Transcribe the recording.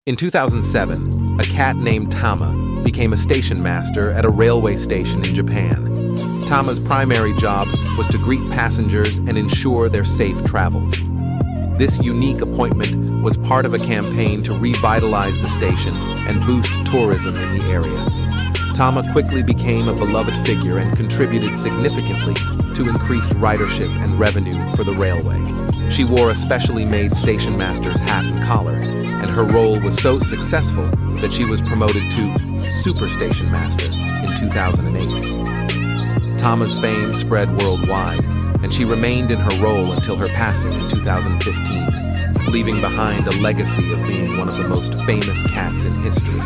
In 2007, a cat named Tama became a station master at a railway station in Japan. Tama's primary job was to greet passengers and ensure their safe travels. This unique appointment was part of a campaign to revitalize the station and boost tourism in the area. Tama quickly became a beloved figure and contributed significantly to increased ridership and revenue for the railway. She wore a specially made station master's hat and collar, and her role was so successful that she was promoted to Super Station Master in 2008. Tama's fame spread worldwide, and she remained in her role until her passing in 2015, leaving behind a legacy of being one of the most famous cats in history.